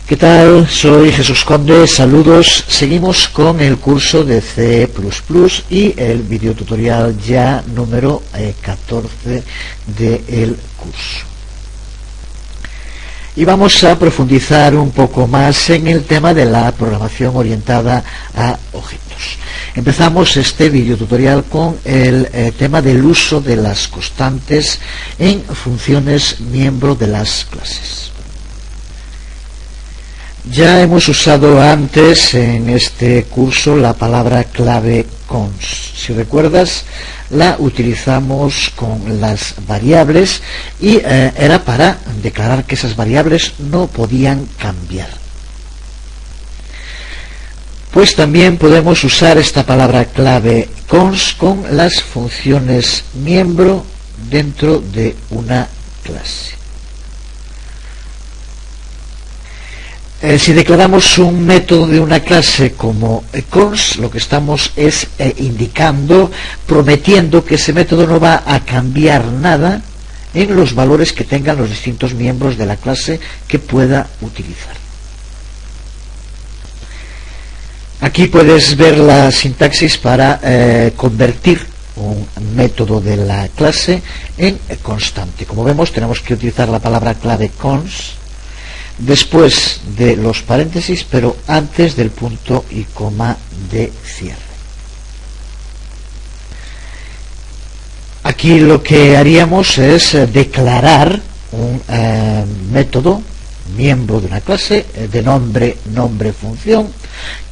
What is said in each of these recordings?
¿Qué tal? Soy Jesús Conde, saludos. Seguimos con el curso de C++ y el videotutorial ya número 14 del curso. Y vamos a profundizar un poco más en el tema de la programación orientada a objetos. Empezamos este videotutorial con el tema del uso de las constantes en funciones miembro de las clases. Ya hemos usado antes en este curso la palabra clave cons. Si recuerdas, la utilizamos con las variables y era para declarar que esas variables no podían cambiar. Pues también podemos usar esta palabra clave cons con las funciones miembro dentro de una clase. Si declaramos un método de una clase como cons, lo que estamos es indicando, prometiendo que ese método no va a cambiar nada en los valores que tengan los distintos miembros de la clase que pueda utilizar. Aquí puedes ver la sintaxis para convertir un método de la clase en constante. Como vemos, tenemos que utilizar la palabra clave cons después de los paréntesis, pero antes del punto y coma de cierre. Aquí lo que haríamos es declarar un método miembro de una clase de nombre función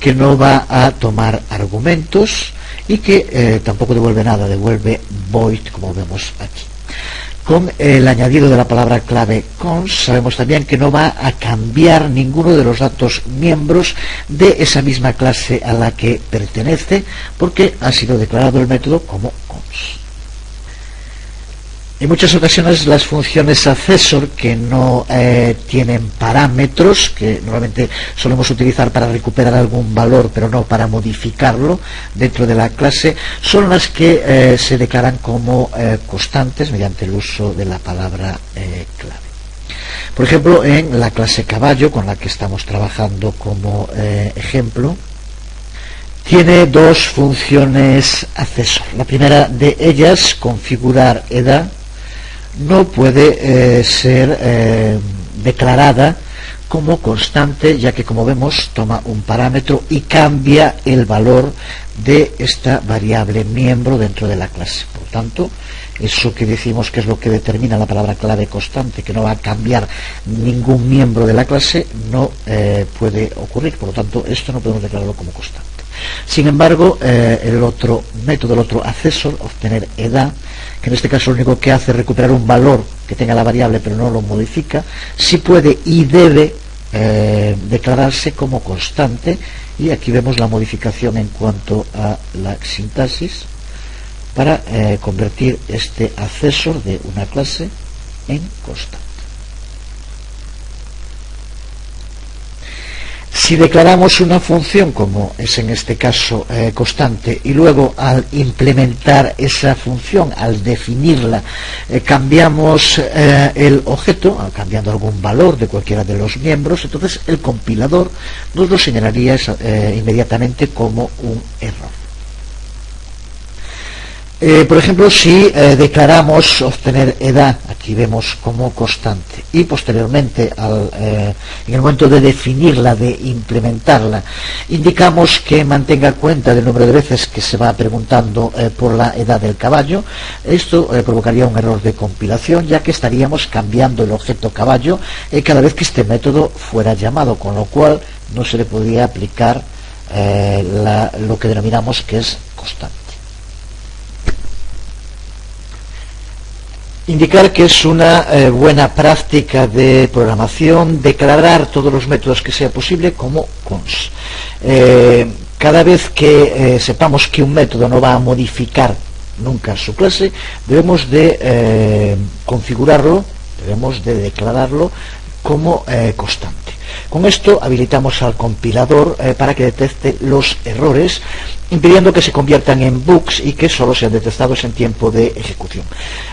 que no va a tomar argumentos y que tampoco devuelve nada, devuelve void, como vemos aquí. Con el añadido de la palabra clave cons sabemos también que no va a cambiar ninguno de los datos miembros de esa misma clase a la que pertenece, porque ha sido declarado el método como cons. En muchas ocasiones las funciones accessor, que no tienen parámetros, que normalmente solemos utilizar para recuperar algún valor pero no para modificarlo dentro de la clase, son las que se declaran como constantes mediante el uso de la palabra clave. Por ejemplo, en la clase caballo, con la que estamos trabajando como ejemplo, tiene dos funciones accessor. La primera de ellas, configurar edad, no puede ser declarada como constante, ya que, como vemos, toma un parámetro y cambia el valor de esta variable miembro dentro de la clase. Por lo tanto, eso que decimos que es lo que determina la palabra clave constante, que no va a cambiar ningún miembro de la clase, no puede ocurrir. Por lo tanto, esto no podemos declararlo como constante. Sin embargo, el otro método, el otro accessor, obtener edad, que en este caso lo único que hace es recuperar un valor que tenga la variable pero no lo modifica, sí puede y debe declararse como constante, y aquí vemos la modificación en cuanto a la sintaxis para convertir este accessor de una clase en constante. Si declaramos una función, como es en este caso constante, y luego al implementar esa función, al definirla, cambiamos el objeto, cambiando algún valor de cualquiera de los miembros, entonces el compilador nos lo señalaría inmediatamente como un error. Por ejemplo, si declaramos obtener edad, aquí vemos como constante, y posteriormente en el momento de definirla, de implementarla, indicamos que mantenga cuenta del número de veces que se va preguntando por la edad del caballo, esto provocaría un error de compilación, ya que estaríamos cambiando el objeto caballo cada vez que este método fuera llamado, con lo cual no se le podría aplicar lo que denominamos que es constante. Indicar que es una buena práctica de programación declarar todos los métodos que sea posible como cons. Cada vez que sepamos que un método no va a modificar nunca su clase, debemos de configurarlo, debemos de declararlo como constante. Con esto habilitamos al compilador para que detecte los errores, impidiendo que se conviertan en bugs y que solo sean detectados en tiempo de ejecución.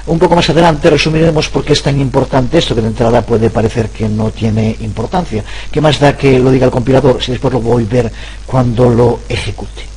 Un poco más adelante resumiremos por qué es tan importante esto, que de entrada puede parecer que no tiene importancia. ¿Qué más da que lo diga el compilador si después lo voy a ver cuando lo ejecute?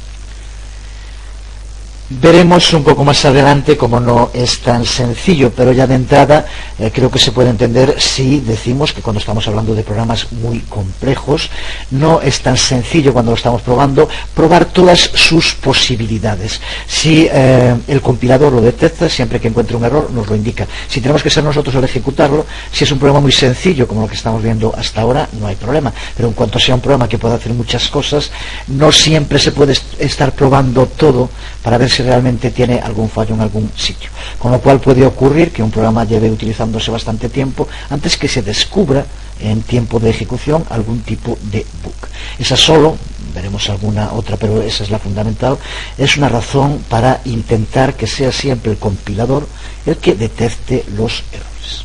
Veremos un poco más adelante cómo no es tan sencillo, pero ya de entrada creo que se puede entender si decimos que cuando estamos hablando de programas muy complejos no es tan sencillo cuando lo estamos probando probar todas sus posibilidades. Si el compilador lo detecta, siempre que encuentre un error nos lo indica. Si tenemos que ser nosotros al ejecutarlo, si es un programa muy sencillo como lo que estamos viendo hasta ahora, no hay problema, pero en cuanto sea un programa que pueda hacer muchas cosas, no siempre se puede estar probando todo para ver si realmente tiene algún fallo en algún sitio, con lo cual puede ocurrir que un programa lleve utilizándose bastante tiempo antes que se descubra en tiempo de ejecución algún tipo de bug. Esa solo, veremos alguna otra, pero esa es la fundamental, es una razón para intentar que sea siempre el compilador el que detecte los errores.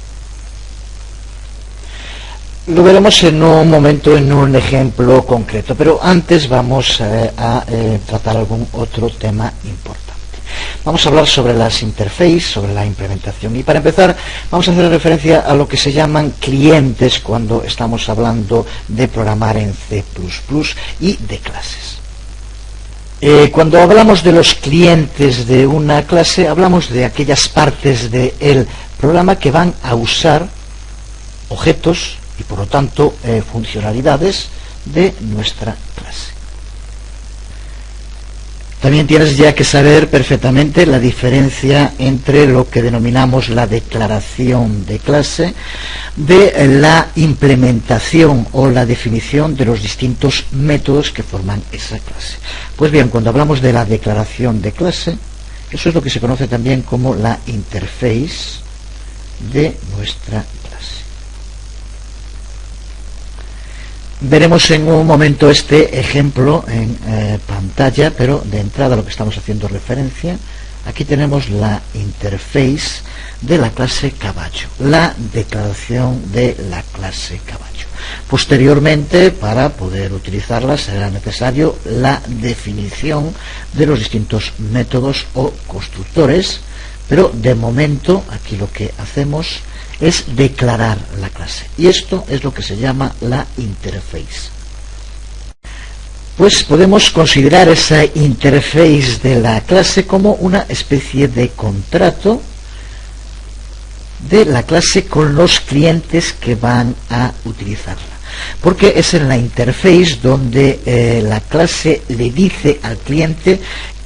Lo veremos en un momento, en un ejemplo concreto, pero antes vamos a tratar algún otro tema importante. Vamos a hablar sobre las interfaces, sobre la implementación, y para empezar vamos a hacer referencia a lo que se llaman clientes cuando estamos hablando de programar en C++ y de clases. Cuando hablamos de los clientes de una clase, hablamos de aquellas partes del programa que van a usar objetos y por lo tanto funcionalidades de nuestra clase. También tienes ya que saber perfectamente la diferencia entre lo que denominamos la declaración de clase de la implementación o la definición de los distintos métodos que forman esa clase. Pues bien, cuando hablamos de la declaración de clase, eso es lo que se conoce también como la interface de nuestra clase. Veremos en un momento este ejemplo en pantalla, pero de entrada lo que estamos haciendo referencia, aquí tenemos la interface de la clase caballo, la declaración de la clase caballo. Posteriormente, para poder utilizarla, será necesario la definición de los distintos métodos o constructores, pero de momento aquí lo que hacemos es declarar la clase, y esto es lo que se llama la interface. Pues podemos considerar esa interface de la clase como una especie de contrato de la clase con los clientes que van a utilizarla, porque es en la interface donde la clase le dice al cliente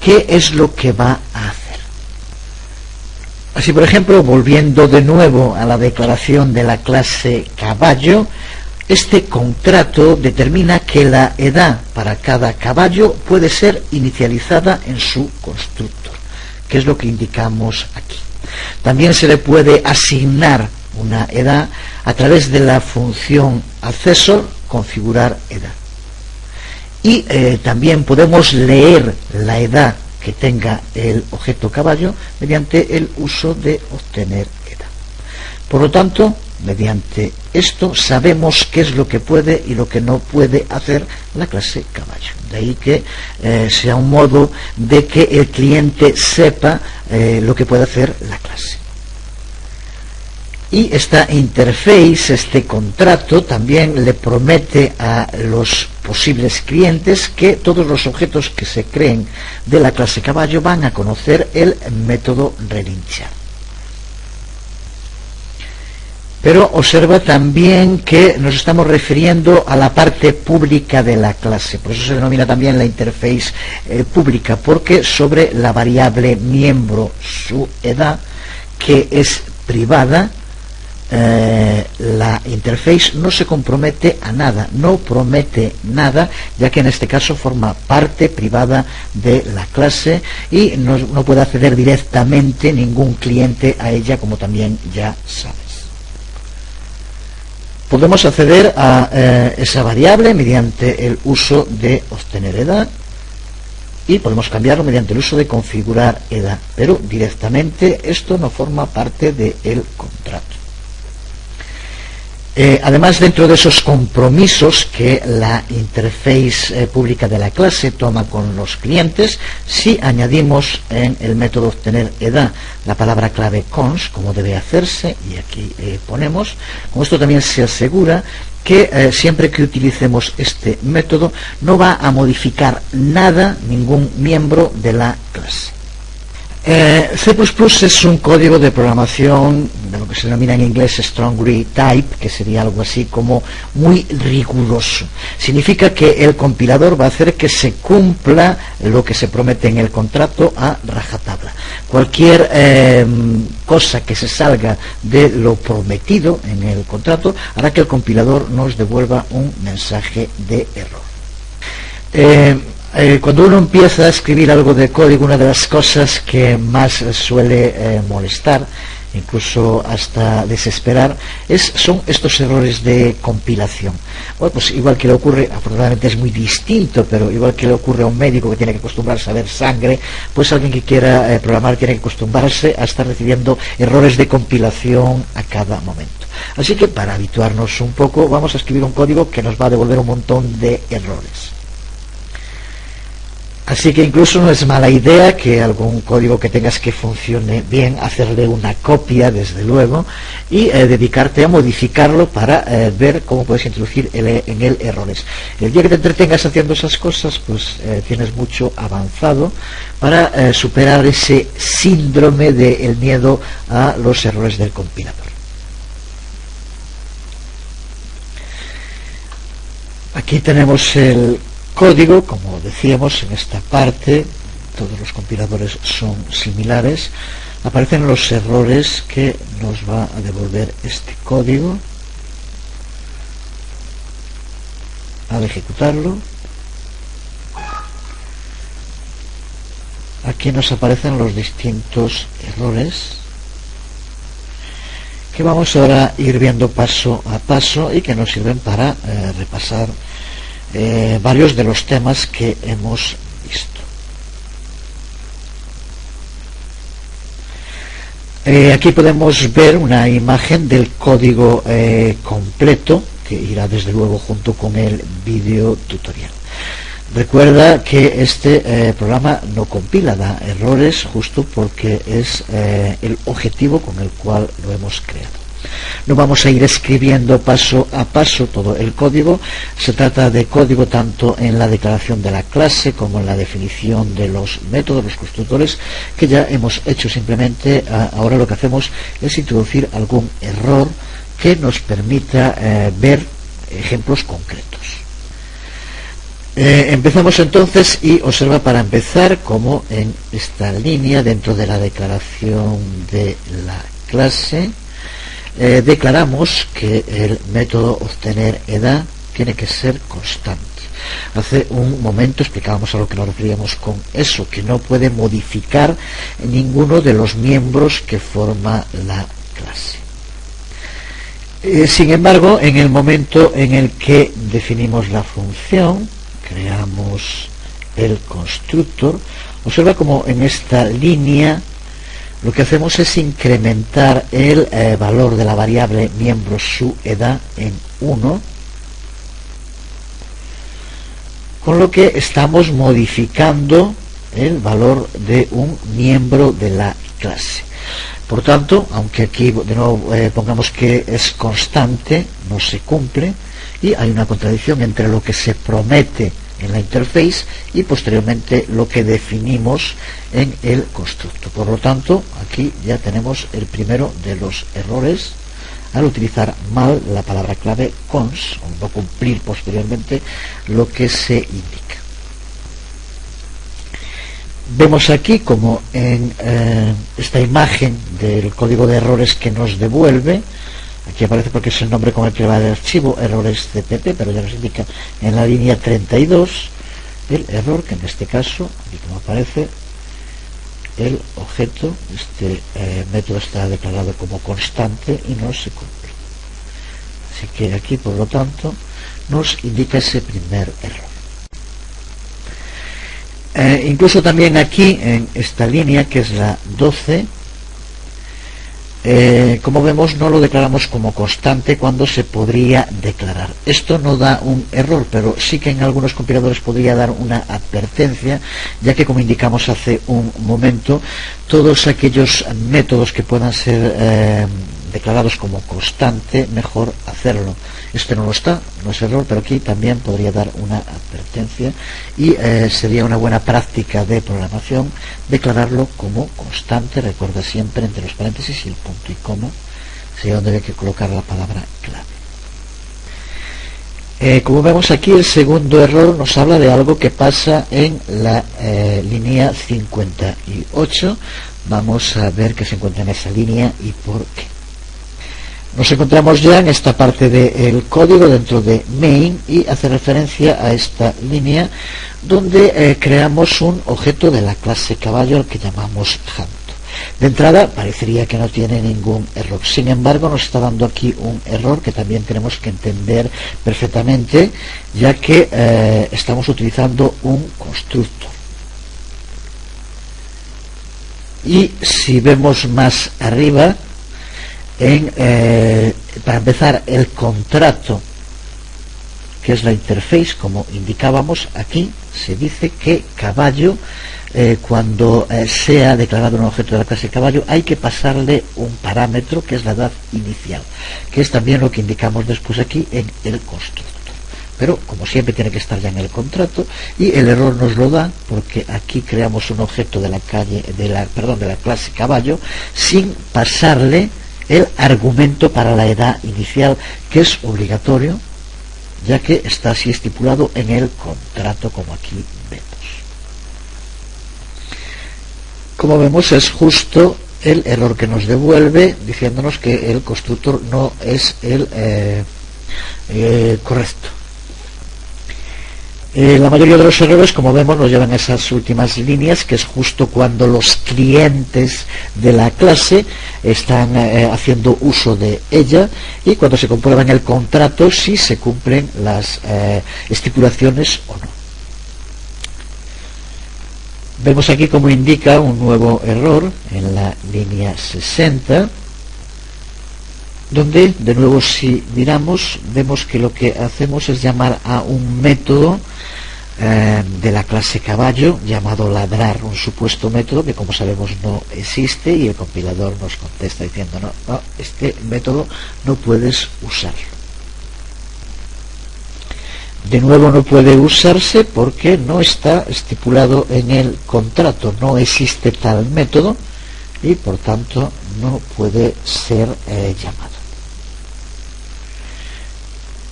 qué es lo que va a hacer. Así, por ejemplo, volviendo de nuevo a la declaración de la clase caballo, este contrato determina que la edad para cada caballo puede ser inicializada en su constructor, que es lo que indicamos aquí. También se le puede asignar una edad a través de la función accessor configurar edad. Y también podemos leer la edad que tenga el objeto caballo mediante el uso de obtener edad. Por lo tanto, mediante esto sabemos qué es lo que puede y lo que no puede hacer la clase caballo. De ahí que sea un modo de que el cliente sepa lo que puede hacer la clase. Y esta interface, este contrato, también le promete a los posibles clientes que todos los objetos que se creen de la clase caballo van a conocer el método relinchar. Pero observa también que nos estamos refiriendo a la parte pública de la clase, por eso se denomina también la interface pública, porque sobre la variable miembro su edad, que es privada, la interface no se compromete a nada, no promete nada, ya que en este caso forma parte privada de la clase y no puede acceder directamente ningún cliente a ella, como también ya sabes. Podemos acceder a esa variable mediante el uso de obtener edad y podemos cambiarlo mediante el uso de configurar edad, pero directamente esto no forma parte del contrato. Además, dentro de esos compromisos que la interface pública de la clase toma con los clientes, si añadimos en el método obtener edad la palabra clave cons, como debe hacerse, y aquí ponemos, con esto también se asegura que siempre que utilicemos este método no va a modificar nada ningún miembro de la clase. C++ es un código de programación de lo que se denomina en inglés strongly type, que sería algo así como muy riguroso. Significa que el compilador va a hacer que se cumpla lo que se promete en el contrato a rajatabla. Cualquier cosa que se salga de lo prometido en el contrato hará que el compilador nos devuelva un mensaje de error. Cuando uno empieza a escribir algo de código, una de las cosas que más suele molestar, incluso hasta desesperar, son estos errores de compilación. Bueno, pues igual que le ocurre, afortunadamente es muy distinto, pero igual que le ocurre a un médico que tiene que acostumbrarse a ver sangre, pues alguien que quiera programar tiene que acostumbrarse a estar recibiendo errores de compilación a cada momento. Así que para habituarnos un poco, vamos a escribir un código que nos va a devolver un montón de errores. Así que incluso no es mala idea que algún código que tengas que funcione bien, hacerle una copia, desde luego, y dedicarte a modificarlo para ver cómo puedes introducir en él errores. El día que te entretengas haciendo esas cosas, pues tienes mucho avanzado para superar ese síndrome del miedo a los errores del compilador. Aquí tenemos el código, como decíamos en esta parte, todos los compiladores son similares. Aparecen los errores que nos va a devolver este código al ejecutarlo. Aquí nos aparecen los distintos errores que vamos ahora a ir viendo paso a paso y que nos sirven para repasar varios de los temas que hemos visto. Aquí podemos ver una imagen del código completo, que irá desde luego junto con el vídeo tutorial. Recuerda que este programa no compila, da errores justo porque es el objetivo con el cual lo hemos creado. No vamos a ir escribiendo paso a paso todo el código. Se trata de código tanto en la declaración de la clase como en la definición de los métodos, los constructores, que ya hemos hecho. Simplemente ahora lo que hacemos es introducir algún error que nos permita ver ejemplos concretos. Empezamos entonces y observa para empezar como en esta línea dentro de la declaración de la clase declaramos que el método obtener edad tiene que ser constante. Hace un momento explicábamos a lo que nos referíamos con eso, que no puede modificar ninguno de los miembros que forma la clase. Sin embargo, en el momento en el que definimos la función, creamos el constructor, observa como en esta línea lo que hacemos es incrementar el valor de la variable miembro su edad en 1, con lo que estamos modificando el valor de un miembro de la clase. Por tanto, aunque aquí de nuevo pongamos que es constante, no se cumple y hay una contradicción entre lo que se promete en la interface y posteriormente lo que definimos en el constructo. Por lo tanto, aquí ya tenemos el primero de los errores al utilizar mal la palabra clave cons, o no cumplir posteriormente lo que se indica. Vemos aquí como en esta imagen del código de errores que nos devuelve, aquí aparece porque es el nombre con el que va el archivo, errores cpp, pero ya nos indica en la línea 32 el error, que en este caso, aquí como aparece, el objeto, este método está declarado como constante y no se cumple. Así que aquí, por lo tanto, nos indica ese primer error. Incluso también aquí, en esta línea, que es la 12, como vemos, no lo declaramos como constante cuando se podría declarar. Esto no da un error, pero sí que en algunos compiladores podría dar una advertencia, ya que, como indicamos hace un momento, todos aquellos métodos que puedan ser declarados como constante, mejor hacerlo. Este no lo está, no es error, pero aquí también podría dar una advertencia y sería una buena práctica de programación declararlo como constante. Recuerda siempre entre los paréntesis y el punto y coma sería donde hay que colocar la palabra clave. Como vemos aquí, el segundo error nos habla de algo que pasa en la línea 58. Vamos a ver qué se encuentra en esa línea y por qué. Nos encontramos ya en esta parte del código dentro de main y hace referencia a esta línea donde creamos un objeto de la clase caballo al que llamamos Hanto. De entrada parecería que no tiene ningún error, sin embargo nos está dando aquí un error que también tenemos que entender perfectamente, ya que estamos utilizando un constructor. Y si vemos más arriba, para empezar, el contrato, que es la interface, como indicábamos aquí, se dice que caballo, cuando sea declarado un objeto de la clase caballo, hay que pasarle un parámetro que es la edad inicial, que es también lo que indicamos después aquí en el constructor. Pero como siempre tiene que estar ya en el contrato, y el error nos lo da porque aquí creamos un objeto de la clase caballo sin pasarle el argumento para la edad inicial, que es obligatorio, ya que está así estipulado en el contrato, como aquí vemos. Como vemos, es justo el error que nos devuelve, diciéndonos que el constructor no es el correcto. La mayoría de los errores, como vemos, nos llevan a esas últimas líneas, que es justo cuando los clientes de la clase están haciendo uso de ella, y cuando se comprueba en el contrato si se cumplen las estipulaciones o no. Vemos aquí como indica un nuevo error en la línea 60, donde de nuevo, si miramos, vemos que lo que hacemos es llamar a un método de la clase caballo llamado ladrar, un supuesto método que, como sabemos, no existe, y el compilador nos contesta diciendo no, este método no puedes usarlo. De nuevo, no puede usarse porque no está estipulado en el contrato, no existe tal método y por tanto no puede ser llamado.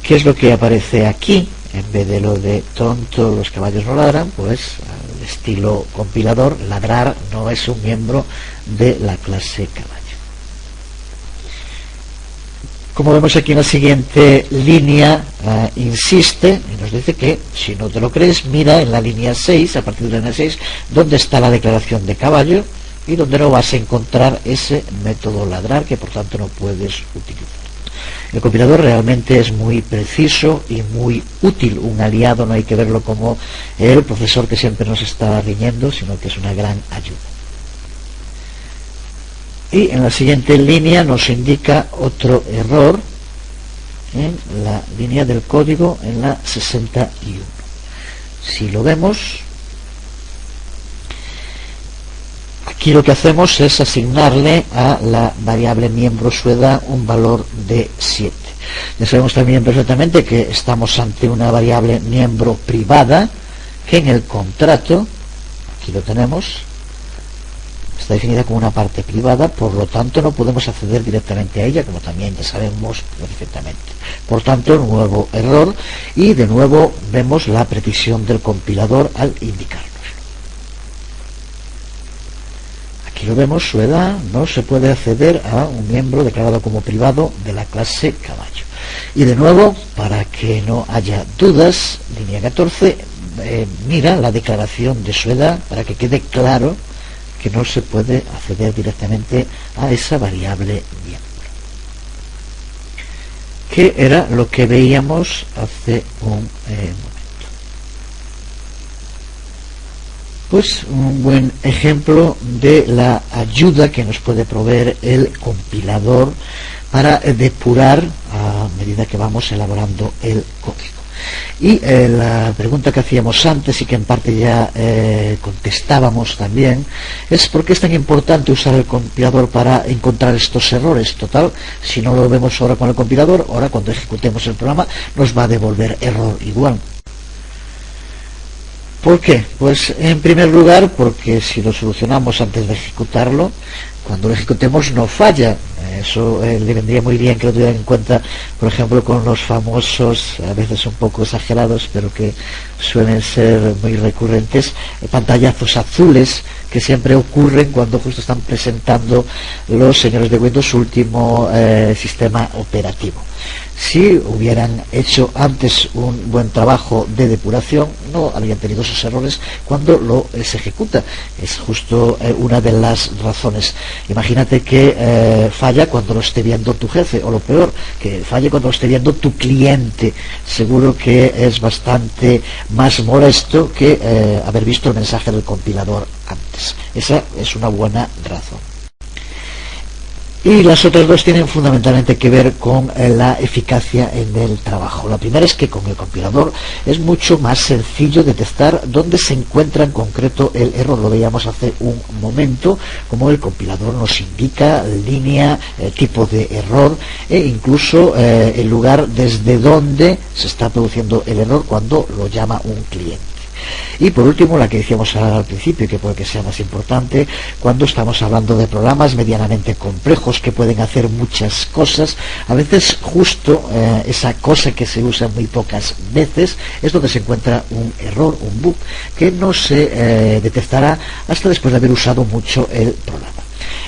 ¿Qué es lo que aparece aquí? En vez de lo de tonto los caballos no ladran, pues al estilo compilador, ladrar no es un miembro de la clase caballo. Como vemos aquí en la siguiente línea, insiste y nos dice que si no te lo crees, mira en la línea 6, a partir de la línea 6, donde está la declaración de caballo y donde no vas a encontrar ese método ladrar, que por tanto no puedes utilizar. El compilador realmente es muy preciso y muy útil, un aliado, no hay que verlo como el profesor que siempre nos está riñendo, sino que es una gran ayuda. Y en la siguiente línea nos indica otro error en la línea del código, en la 61. Si lo vemos, aquí lo que hacemos es asignarle a la variable miembro su edad un valor de 7. Ya sabemos también perfectamente que estamos ante una variable miembro privada que en el contrato, aquí lo tenemos, está definida como una parte privada, por lo tanto no podemos acceder directamente a ella, como también ya sabemos perfectamente. Por tanto, nuevo error, y de nuevo vemos la precisión del compilador al indicarnos. Aquí lo vemos, su edad, no se puede acceder a un miembro declarado como privado de la clase caballo. Y de nuevo, para que no haya dudas, línea 14, mira la declaración de su edad para que quede claro que no se puede acceder directamente a esa variable miembro, que era lo que veíamos hace un momento. Pues un buen ejemplo de la ayuda que nos puede proveer el compilador para depurar a medida que vamos elaborando el código. Y la pregunta que hacíamos antes y que en parte ya contestábamos también es por qué es tan importante usar el compilador para encontrar estos errores. Total, si no lo vemos ahora con el compilador, ahora cuando ejecutemos el programa nos va a devolver error igual. ¿Por qué? Pues en primer lugar porque si lo solucionamos antes de ejecutarlo, cuando lo ejecutemos no falla. Eso le vendría muy bien que lo tuvieran en cuenta, por ejemplo, con los famosos, a veces un poco exagerados, pero que suelen ser muy recurrentes, pantallazos azules que siempre ocurren cuando justo están presentando los señores de Windows su último sistema operativo. Si hubieran hecho antes un buen trabajo de depuración, no habrían tenido esos errores cuando se ejecuta. Es justo una de las razones. Imagínate que falla cuando lo esté viendo tu jefe, o lo peor, que falle cuando lo esté viendo tu cliente. Seguro que es bastante más molesto que haber visto el mensaje del compilador antes. Esa es una buena razón. Y las otras dos tienen fundamentalmente que ver con la eficacia en el trabajo. La primera es que con el compilador es mucho más sencillo detectar dónde se encuentra en concreto el error. Lo veíamos hace un momento, como el compilador nos indica línea, tipo de error e incluso el lugar desde donde se está produciendo el error cuando lo llama un cliente. Y por último, la que decíamos al principio, y que puede que sea más importante, cuando estamos hablando de programas medianamente complejos que pueden hacer muchas cosas, a veces justo esa cosa que se usa muy pocas veces es donde se encuentra un error, un bug, que no se detectará hasta después de haber usado mucho el programa.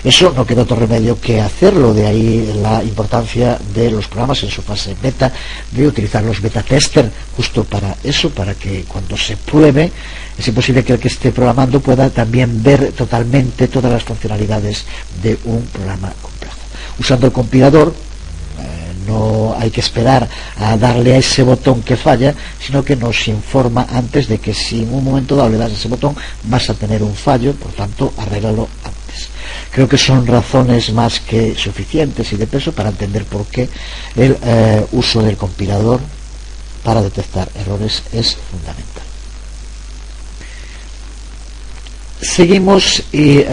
Eso no queda otro remedio que hacerlo, de ahí la importancia de los programas en su fase beta, de utilizar los beta tester justo para eso, para que cuando se pruebe es imposible que el que esté programando pueda también ver totalmente todas las funcionalidades de un programa complejo. Usando el compilador no hay que esperar a darle a ese botón que falla, sino que nos informa antes de que si en un momento dado le das a ese botón vas a tener un fallo, por tanto arréglalo antes. Creo que son razones más que suficientes y de peso para entender por qué el uso del compilador para detectar errores es fundamental. Seguimos y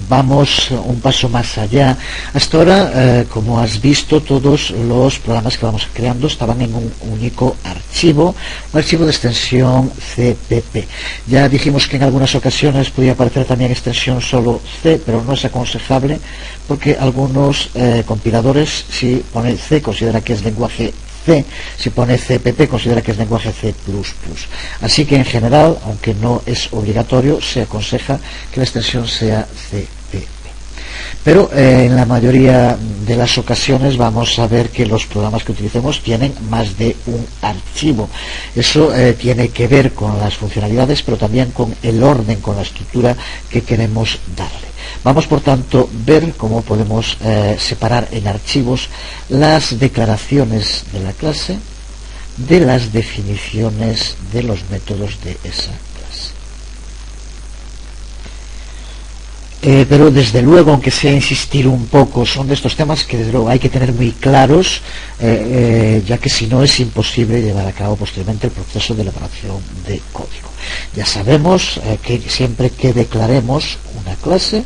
vamos un paso más allá. Hasta ahora, como has visto, todos los programas que vamos creando estaban en un único archivo, un archivo de extensión CPP. Ya dijimos que en algunas ocasiones podía aparecer también extensión solo C, pero no es aconsejable porque algunos compiladores, si pone C, considera que es lenguaje C, si pone CPP considera que es lenguaje C++. Así que en general, aunque no es obligatorio, se aconseja que la extensión sea CPP. Pero en la mayoría de las ocasiones vamos a ver que los programas que utilicemos tienen más de un archivo. Eso tiene que ver con las funcionalidades, pero también con el orden, con la estructura que queremos darle. Vamos, por tanto, a ver cómo podemos separar en archivos las declaraciones de la clase de las definiciones de los métodos de esa clase. Pero desde luego, aunque sea insistir un poco, son de estos temas que desde luego hay que tener muy claros, ya que si no es imposible llevar a cabo posteriormente el proceso de elaboración de código. Ya sabemos que siempre que declaremos una clase,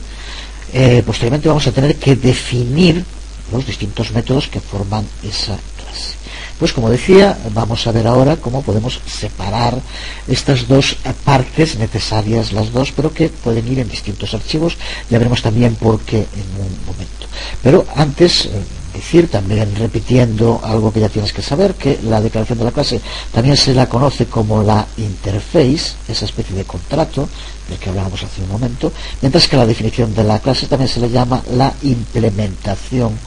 posteriormente vamos a tener que definir los distintos métodos que forman esa clase. Pues como decía, vamos a ver ahora cómo podemos separar estas dos partes necesarias, las dos, pero que pueden ir en distintos archivos. Ya veremos también por qué en un momento. Pero antes, decir, también repitiendo algo que ya tienes que saber, que la declaración de la clase también se la conoce como la interface, esa especie de contrato del que hablábamos hace un momento, mientras que la definición de la clase también se le llama la implementación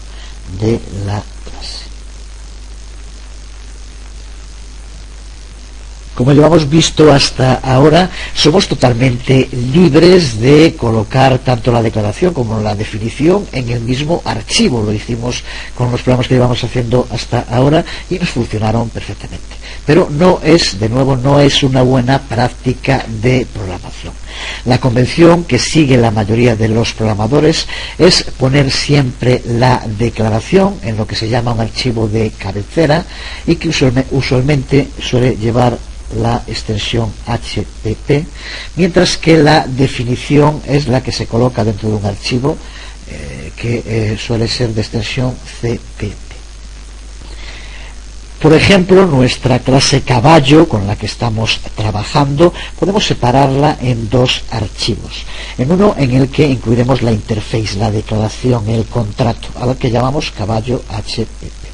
de la clase. Como llevamos visto hasta ahora, somos totalmente libres de colocar tanto la declaración como la definición en el mismo archivo. Lo hicimos con los programas que llevamos haciendo hasta ahora y nos funcionaron perfectamente. Pero no es una buena práctica de programación. La convención que sigue la mayoría de los programadores es poner siempre la declaración en lo que se llama un archivo de cabecera y que usualmente suele llevar la extensión HTTP, mientras que la definición es la que se coloca dentro de un archivo que suele ser de extensión CPP. Por ejemplo, nuestra clase caballo, con la que estamos trabajando, podemos separarla en dos archivos. En uno en el que incluiremos la interface, la declaración, el contrato, a lo que llamamos caballo HTTP.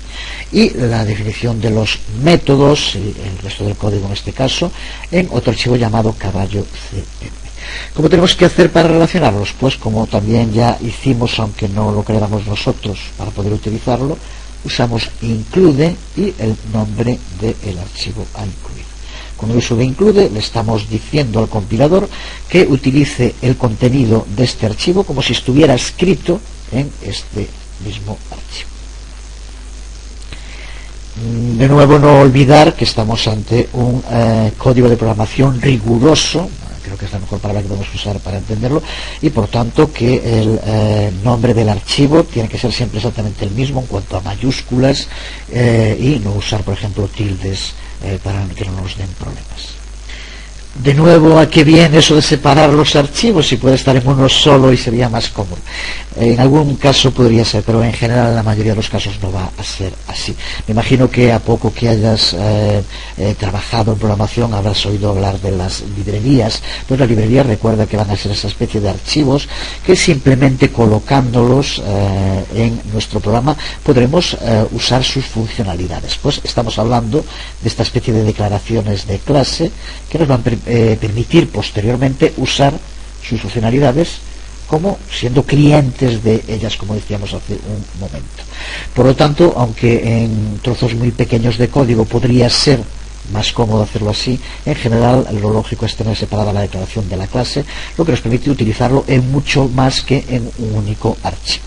Y la definición de los métodos, el resto del código en este caso, en otro archivo llamado caballo CPP. ¿Cómo tenemos que hacer para relacionarlos? Pues como también ya hicimos, aunque no lo creáramos nosotros para poder utilizarlo, usamos include y el nombre del archivo a incluir. Con el uso de include le estamos diciendo al compilador que utilice el contenido de este archivo como si estuviera escrito en este mismo archivo. De nuevo, no olvidar que estamos ante un código de programación riguroso, creo que es la mejor palabra que podemos usar para entenderlo, y por tanto que el nombre del archivo tiene que ser siempre exactamente el mismo en cuanto a mayúsculas y no usar, por ejemplo, tildes para que no nos den problemas. De nuevo, ¿a qué viene eso de separar los archivos? Si puede estar en uno solo y sería más cómodo. En algún caso podría ser, pero en general en la mayoría de los casos no va a ser así. Me imagino que a poco que hayas trabajado en programación habrás oído hablar de las librerías. Pues las librerías, recuerda que van a ser esa especie de archivos que simplemente colocándolos en nuestro programa podremos usar sus funcionalidades. Pues estamos hablando de esta especie de declaraciones de clase que nos van a permitir posteriormente usar sus funcionalidades como siendo clientes de ellas, como decíamos hace un momento. Por lo tanto, aunque en trozos muy pequeños de código podría ser más cómodo hacerlo así, en general lo lógico es tener separada la declaración de la clase, lo que nos permite utilizarlo en mucho más que en un único archivo.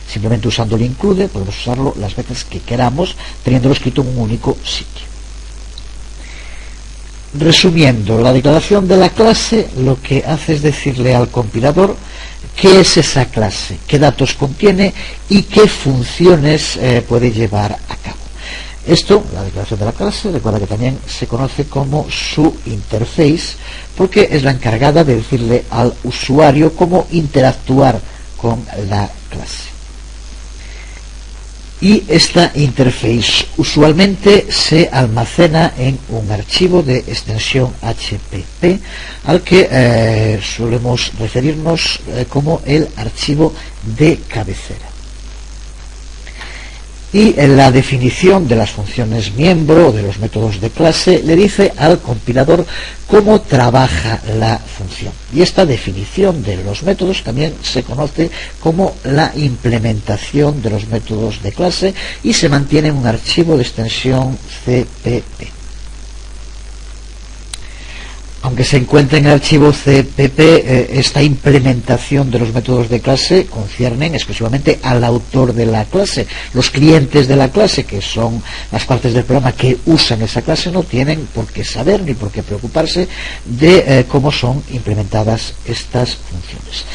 Simplemente usando el include podemos usarlo las veces que queramos, teniéndolo escrito en un único sitio. Resumiendo, la declaración de la clase lo que hace es decirle al compilador qué es esa clase, qué datos contiene y qué funciones puede llevar a cabo. Esto, la declaración de la clase, recuerda que también se conoce como su interface, porque es la encargada de decirle al usuario cómo interactuar con la clase. Y esta interface usualmente se almacena en un archivo de extensión HTTP al que solemos referirnos como el archivo de cabecera. Y en la definición de las funciones miembro o de los métodos de clase le dice al compilador cómo trabaja la función. Y esta definición de los métodos también se conoce como la implementación de los métodos de clase y se mantiene en un archivo de extensión CPP. Aunque se encuentre en el archivo CPP, esta implementación de los métodos de clase conciernen exclusivamente al autor de la clase. Los clientes de la clase, que son las partes del programa que usan esa clase, no tienen por qué saber ni por qué preocuparse de cómo son implementadas estas funciones.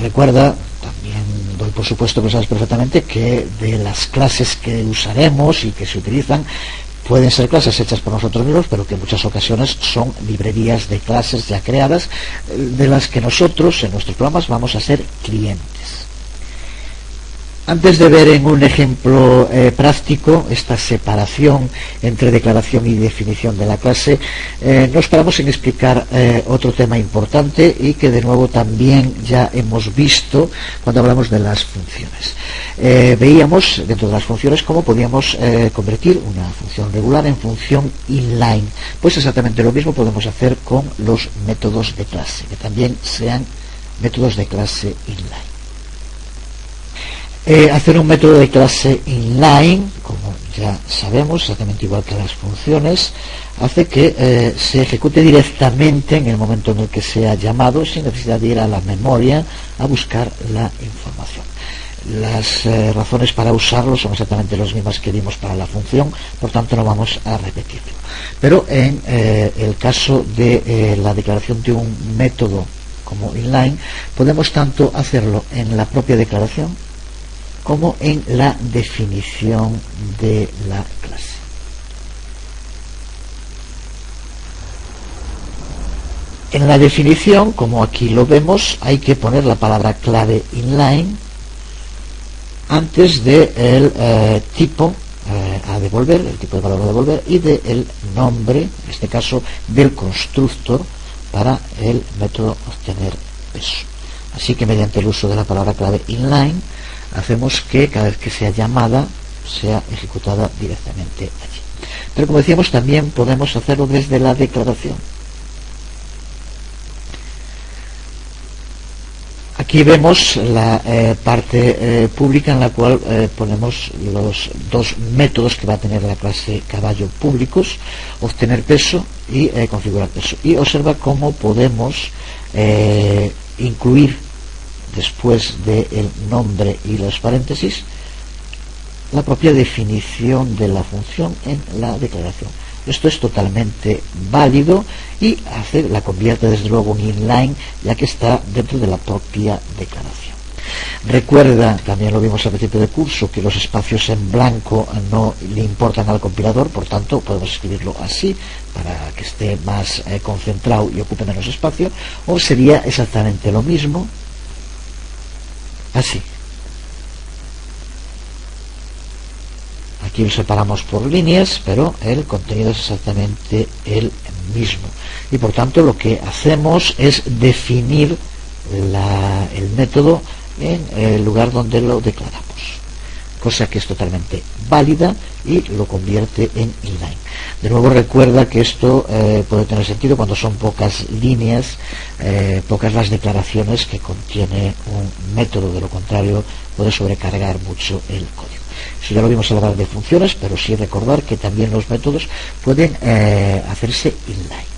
Recuerda, también doy por supuesto que sabes perfectamente que de las clases que usaremos y que se utilizan, pueden ser clases hechas por nosotros mismos, pero que en muchas ocasiones son librerías de clases ya creadas, de las que nosotros en nuestros programas vamos a ser clientes. Antes de ver en un ejemplo práctico esta separación entre declaración y definición de la clase, nos paramos en explicar otro tema importante y que de nuevo también ya hemos visto cuando hablamos de las funciones. Veíamos dentro de las funciones cómo podíamos convertir una función regular en función inline. Pues exactamente lo mismo podemos hacer con los métodos de clase, que también sean métodos de clase inline. Hacer un método de clase inline, como ya sabemos, exactamente igual que las funciones, hace que se ejecute directamente en el momento en el que sea llamado, sin necesidad de ir a la memoria a buscar la información. Las razones para usarlo son exactamente las mismas que dimos para la función, por tanto no vamos a repetirlo. Pero en el caso de la declaración de un método como inline, podemos tanto hacerlo en la propia declaración como en la definición de la clase. En la definición, como aquí lo vemos, hay que poner la palabra clave inline antes del tipo a devolver, el tipo de valor a devolver, y del nombre, en este caso del constructor, para el método obtener peso. Así que mediante el uso de la palabra clave inline hacemos que cada vez que sea llamada sea ejecutada directamente allí. Pero como decíamos, también podemos hacerlo desde la declaración. Aquí vemos la parte pública en la cual ponemos los dos métodos que va a tener la clase caballo públicos: obtener peso y configurar peso. Y observa cómo podemos incluir después del nombre y los paréntesis la propia definición de la función en la declaración. Esto es totalmente válido y la convierte desde luego en inline, ya que está dentro de la propia declaración. Recuerda, también lo vimos al principio del curso, que los espacios en blanco no le importan al compilador, por tanto podemos escribirlo así para que esté más concentrado y ocupe menos espacio, o sería exactamente lo mismo así. Aquí lo separamos por líneas, pero el contenido es exactamente el mismo. Y por tanto lo que hacemos es definir el método en el lugar donde lo declaramos. Cosa que es totalmente válida y lo convierte en inline. De nuevo recuerda que esto puede tener sentido cuando son pocas líneas, pocas las declaraciones que contiene un método. De lo contrario puede sobrecargar mucho el código. Eso ya lo vimos a hablar de funciones, pero sí recordar que también los métodos pueden hacerse inline.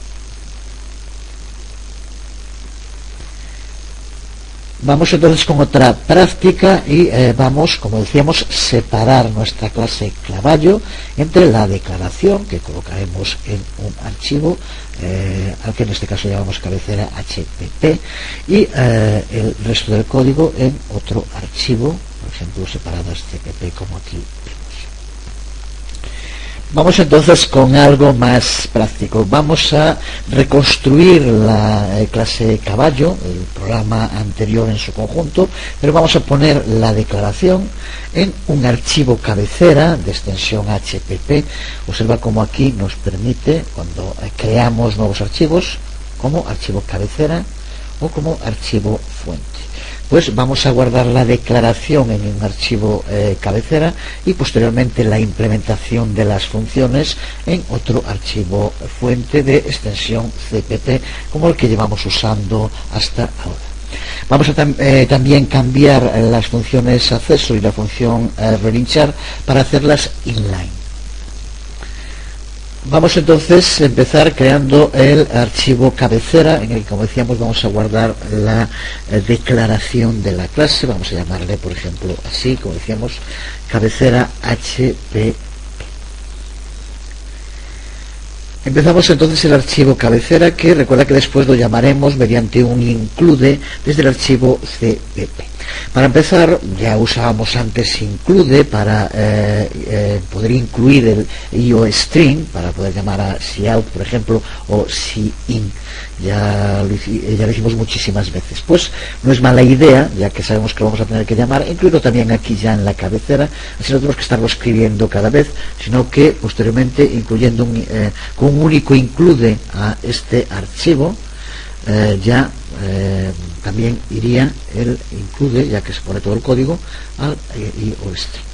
Vamos entonces con otra práctica y vamos, como decíamos, separar nuestra clase caballo entre la declaración, que colocaremos en un archivo, al que en este caso llamamos cabecera HPP, y el resto del código en otro archivo, por ejemplo separadas CPP, como aquí vemos. Vamos entonces con algo más práctico. Vamos a reconstruir la clase caballo, el programa anterior en su conjunto, pero vamos a poner la declaración en un archivo cabecera de extensión HPP. Observa cómo aquí nos permite, cuando creamos nuevos archivos, como archivo cabecera o como archivo fuente. Pues vamos a guardar la declaración en un archivo cabecera y posteriormente la implementación de las funciones en otro archivo fuente de extensión CPP, como el que llevamos usando hasta ahora. Vamos a también cambiar las funciones acceso y la función relinchar para hacerlas inline. Vamos entonces a empezar creando el archivo cabecera, en el que, como decíamos, vamos a guardar la declaración de la clase. Vamos a llamarle, por ejemplo, así, como decíamos, cabecera HPP. Empezamos entonces el archivo cabecera, que recuerda que después lo llamaremos mediante un include desde el archivo CPP. Para empezar, ya usábamos antes include para poder incluir el IOString, para poder llamar a cout, por ejemplo, o cin. Ya lo hicimos muchísimas veces. Pues no es mala idea, ya que sabemos que lo vamos a tener que llamar, incluirlo también aquí ya en la cabecera, así no tenemos que estarlo escribiendo cada vez, sino que posteriormente, incluyendo con un único include a este archivo, también iría el include, ya que se pone todo el código, al IOString.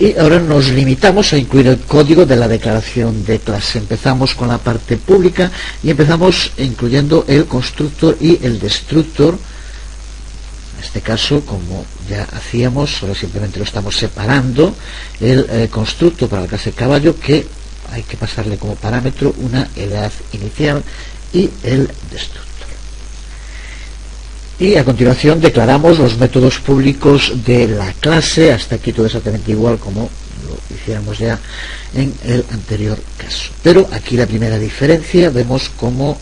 Y ahora nos limitamos a incluir el código de la declaración de clase. Empezamos con la parte pública y empezamos incluyendo el constructor y el destructor En este caso, como ya hacíamos, ahora simplemente lo estamos separando, el constructo para la clase caballo, que hay que pasarle como parámetro una edad inicial y el destructor. Y a continuación declaramos los métodos públicos de la clase. Hasta aquí todo exactamente igual como lo hiciéramos ya en el anterior caso. Pero aquí la primera diferencia, vemos cómo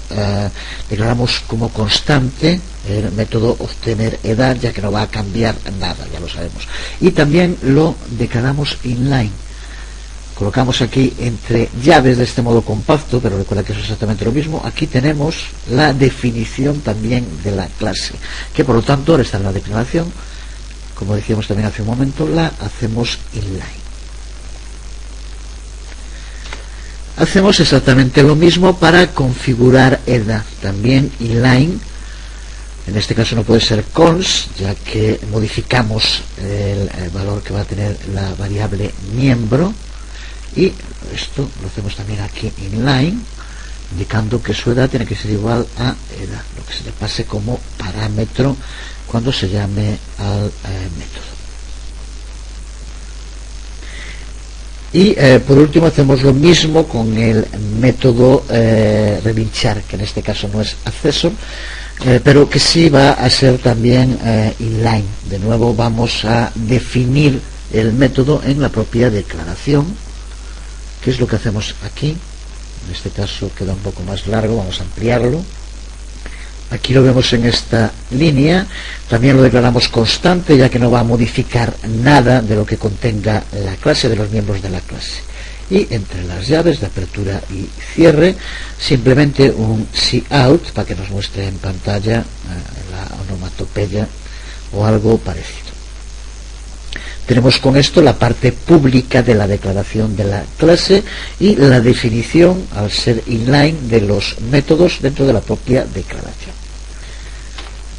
declaramos como constante el método obtener edad, ya que no va a cambiar nada, ya lo sabemos. Y también lo declaramos inline. Colocamos aquí entre llaves de este modo compacto, pero recuerda que eso es exactamente lo mismo. Aquí tenemos la definición también de la clase, que por lo tanto, ahora está en la declaración, como decíamos también hace un momento, la hacemos inline. Hacemos exactamente lo mismo para configurar edad, también inline. En este caso no puede ser const, ya que modificamos el valor que va a tener la variable miembro. Y esto lo hacemos también aquí inline, indicando que su edad tiene que ser igual a edad, lo que se le pase como parámetro cuando se llame al método. Y por último hacemos lo mismo con el método relinchar, que en este caso no es accessor, pero que sí va a ser también inline. De nuevo vamos a definir el método en la propia declaración. ¿Qué es lo que hacemos aquí? En este caso queda un poco más largo, vamos a ampliarlo. Aquí lo vemos en esta línea. También lo declaramos constante, ya que no va a modificar nada de lo que contenga la clase, de los miembros de la clase. Y entre las llaves de apertura y cierre, simplemente un cout para que nos muestre en pantalla la onomatopeya o algo parecido. Tenemos con esto la parte pública de la declaración de la clase y la definición, al ser inline, de los métodos dentro de la propia declaración.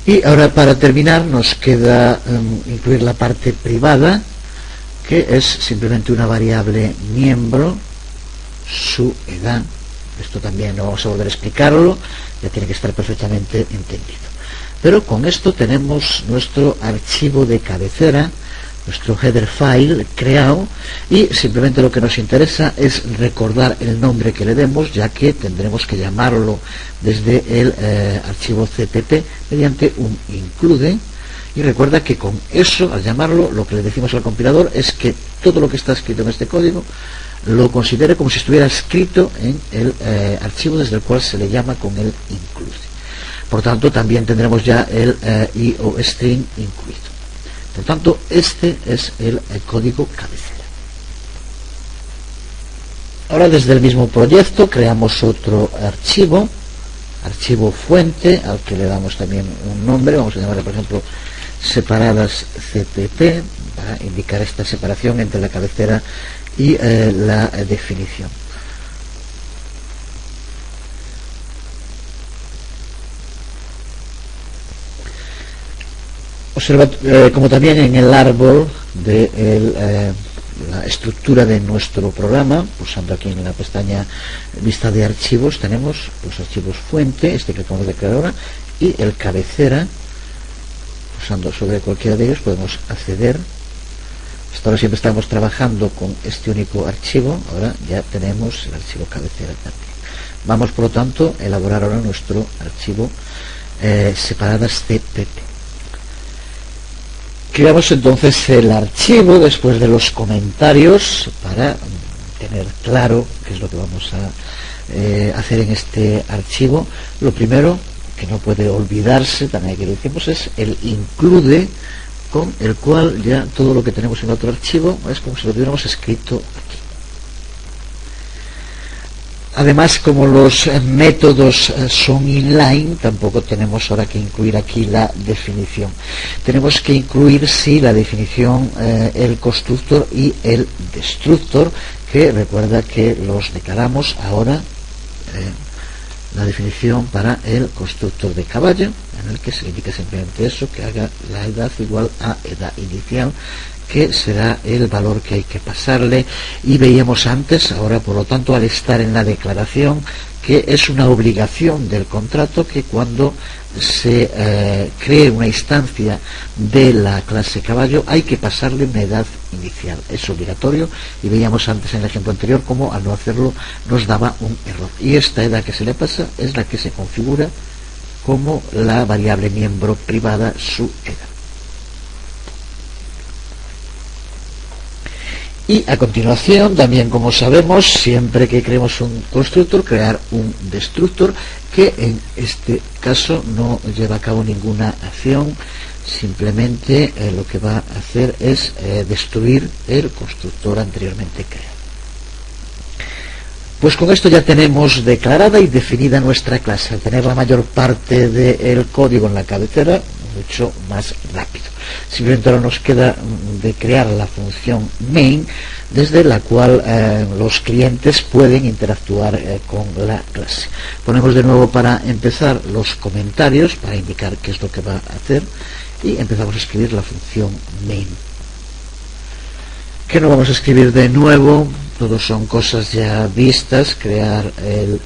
Y ahora, para terminar, nos queda incluir la parte privada, que es simplemente una variable miembro, su edad. Esto también no vamos a volver a explicarlo, ya tiene que estar perfectamente entendido. Pero con esto tenemos nuestro archivo de cabecera, nuestro header file creado, y simplemente lo que nos interesa es recordar el nombre que le demos, ya que tendremos que llamarlo desde el archivo cpp mediante un include. Y recuerda que con eso, al llamarlo, lo que le decimos al compilador es que todo lo que está escrito en este código lo considere como si estuviera escrito en el archivo desde el cual se le llama con el include. Por tanto, también tendremos ya el IOString incluido. Por tanto, este es el código cabecera. Ahora, desde el mismo proyecto creamos otro archivo fuente, al que le damos también un nombre. Vamos a llamarle, por ejemplo, separadas cpp, para indicar esta separación entre la cabecera y la definición. Observa como también en el árbol de la estructura de nuestro programa, pulsando aquí en la pestaña lista de archivos, tenemos los archivos fuente, este que acabamos de crear ahora, y el cabecera. Pulsando sobre cualquiera de ellos podemos acceder. Hasta ahora siempre estábamos trabajando con este único archivo, ahora ya tenemos el archivo cabecera también. Vamos, por lo tanto, a elaborar ahora nuestro archivo separadas cpp. Creamos entonces el archivo después de los comentarios para tener claro qué es lo que vamos a hacer en este archivo. Lo primero que no puede olvidarse, también que decimos, es el include, con el cual ya todo lo que tenemos en otro archivo es como si lo tuviéramos escrito aquí. Además, como los métodos son inline, tampoco tenemos ahora que incluir aquí la definición. Tenemos que incluir, sí, la definición, el constructor y el destructor, que recuerda que los declaramos ahora, la definición para el constructor de caballo, en el que se indica simplemente eso, que haga la edad igual a edad inicial, que será el valor que hay que pasarle, y veíamos antes, ahora por lo tanto al estar en la declaración, que es una obligación del contrato que cuando se cree una instancia de la clase caballo hay que pasarle una edad inicial, es obligatorio, y veíamos antes en el ejemplo anterior cómo al no hacerlo nos daba un error, y esta edad que se le pasa es la que se configura como la variable miembro privada, su edad. Y a continuación, también como sabemos, siempre que creemos un constructor, crear un destructor, que en este caso no lleva a cabo ninguna acción, simplemente lo que va a hacer es destruir el constructor anteriormente creado. Pues con esto ya tenemos declarada y definida nuestra clase. Al tener la mayor parte del código en la cabecera, mucho más rápido. Simplemente ahora nos queda de crear la función main, desde la cual los clientes pueden interactuar con la clase. Ponemos de nuevo para empezar los comentarios para indicar qué es lo que va a hacer, y empezamos a escribir la función main. ¿Qué no vamos a escribir de nuevo? Todos son cosas ya vistas. Crear el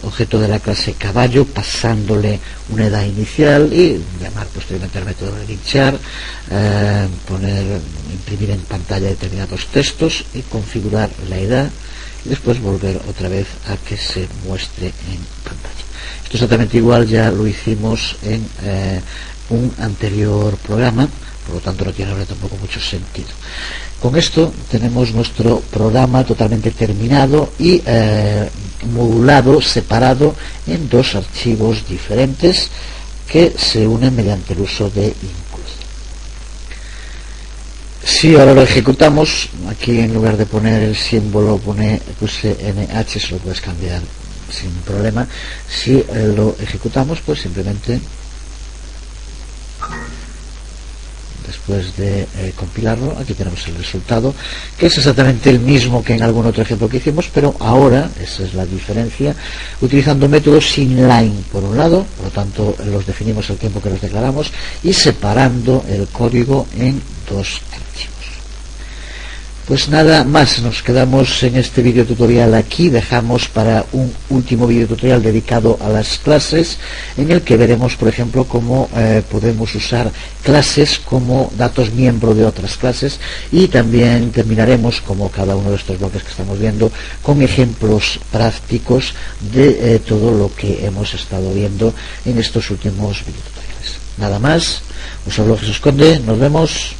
objeto de la clase caballo pasándole una edad inicial y llamar posteriormente al método de linchar, imprimir en pantalla determinados textos y configurar la edad, y después volver otra vez a que se muestre en pantalla. Esto es exactamente igual, ya lo hicimos en un anterior programa, por lo tanto no tiene ahora tampoco mucho sentido. Con esto tenemos nuestro programa totalmente terminado y modulado, separado en dos archivos diferentes que se unen mediante el uso de include. Si ahora lo ejecutamos, aquí en lugar de poner el símbolo puse NH, se lo puedes cambiar sin problema. Si lo ejecutamos, pues simplemente después de compilarlo, aquí tenemos el resultado, que es exactamente el mismo que en algún otro ejemplo que hicimos, pero ahora, esa es la diferencia, utilizando métodos inline por un lado, por lo tanto los definimos al tiempo que los declaramos, y separando el código en dos archivos. Pues nada más, nos quedamos en este video tutorial aquí. Dejamos para un último video tutorial dedicado a las clases, en el que veremos, por ejemplo, cómo podemos usar clases como datos miembro de otras clases, y también terminaremos, como cada uno de estos bloques que estamos viendo, con ejemplos prácticos de todo lo que hemos estado viendo en estos últimos video tutoriales. Nada más, os habló Jesús Conde, nos vemos.